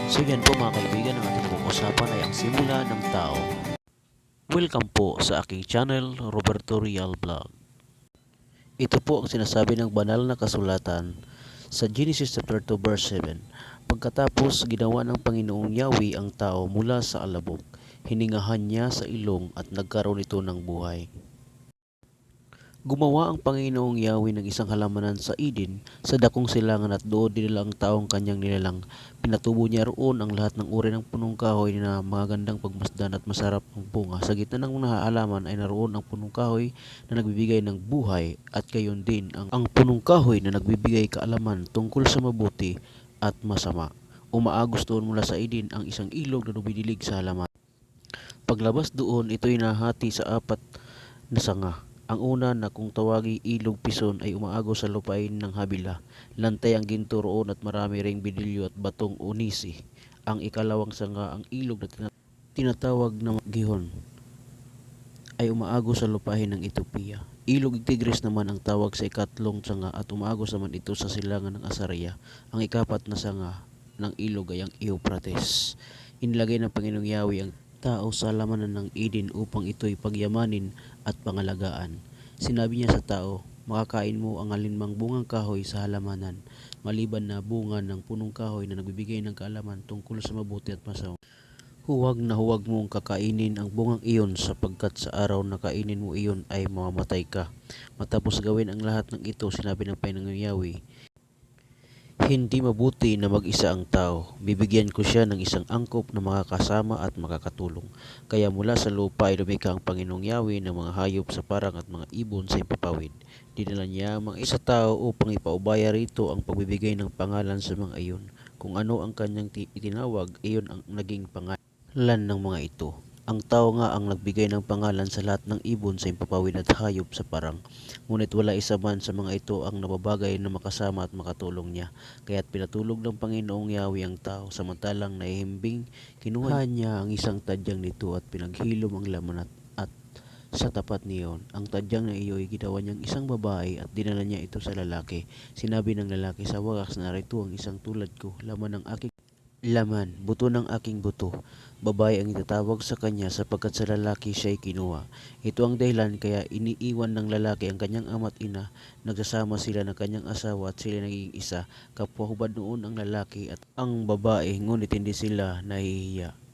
So yan po mga kaibigan, ang ating pong usapan ay ang simula ng tao. Welcome po sa aking channel, Roberto Real Vlog. Ito po ang sinasabi ng banal na kasulatan sa Genesis chapter 2 verse 7. Pagkatapos ginawa ng Panginoong Yahweh ang tao mula sa alabok, hiningahan niya sa ilong at nagkaroon ito ng buhay. Gumawa ang Panginoong Yahweh ng isang halamanan sa Eden, sa dakong silangan at doon dinala ang taong kanyang nilalang. Pinatubo niya roon ang lahat ng uri ng punong kahoy na magagandang pagmasdan at masarap ang bunga. Sa gitna ng mga halaman ay naroon ang punong kahoy na nagbibigay ng buhay at gayon din ang punong kahoy na nagbibigay kaalaman tungkol sa mabuti at masama. Umaagos doon mula sa Eden ang isang ilog na dumidilig sa halaman. Paglabas doon, ito'y nahati sa apat na sanga. Ang una na kung tawagi ilog pison ay umaagos sa lupain ng Habila. Lantay ang ginto roon at marami ring bidilyo at batong unisi. Ang ikalawang sanga, ang ilog na tinatawag na Gihon, ay umaagos sa lupain ng Ethiopia. Ilog Tigris naman ang tawag sa ikatlong sanga at umaagos naman ito sa silangan ng Asaria. Ang ikapat na sanga ng ilog ay ang Euphrates. Inilagay ng Panginoong Yahweh ang tao sa halamanan ng Eden upang ito'y pagyamanin at pangalagaan. Sinabi niya sa tao, makakain mo ang alinmang bungang kahoy sa halamanan, maliban na bunga ng punong kahoy na nagbibigay ng kaalaman tungkol sa mabuti at masama. Huwag na huwag mong kakainin ang bungang iyon sapagkat sa araw na kainin mo iyon ay mamamatay ka. Matapos gawin ang lahat ng ito, sinabi ng Panginoong Yahweh, hindi mabuti na mag-isa ang tao. Bibigyan ko siya ng isang angkop na makakasama at makakatulong. Kaya mula sa lupa ay lumikha ang Panginoong Yahweh ng mga hayop sa parang at mga ibon sa impapawid. Dinala niya ang mga isa tao upang ipaubaya rito ang pagbibigay ng pangalan sa mga iyon. Kung ano ang kanyang itinawag, iyon ang naging pangalan ng mga ito. Ang tao nga ang nagbigay ng pangalan sa lahat ng ibon sa impapawid at hayop sa parang. Ngunit wala isa man sa mga ito ang nababagay na makasama at makatulong niya. Kaya't pinatulog ng Panginoong Yahweh ang tao, samantalang nahihimbing, kinuha niya ang isang tadyang nito at pinaghilom ang laman at sa tapat niyon. Ang tadyang na iyo'y ginawa niyang isang babae at dinala niya ito sa lalaki. Sinabi ng lalaki, sa wakas narito ang isang tulad ko, laman ng aking laman, buto ng aking buto. Babae ang itatawag sa kanya sapagkat sa lalaki siya'y kinuha. Ito ang dahilan kaya iniiwan ng lalaki ang kanyang ama't ina, nagsasama sila ng kanyang asawa at sila naging isa. Kapwa hubad noon ang lalaki at ang babae, ngunit hindi sila nahihiya.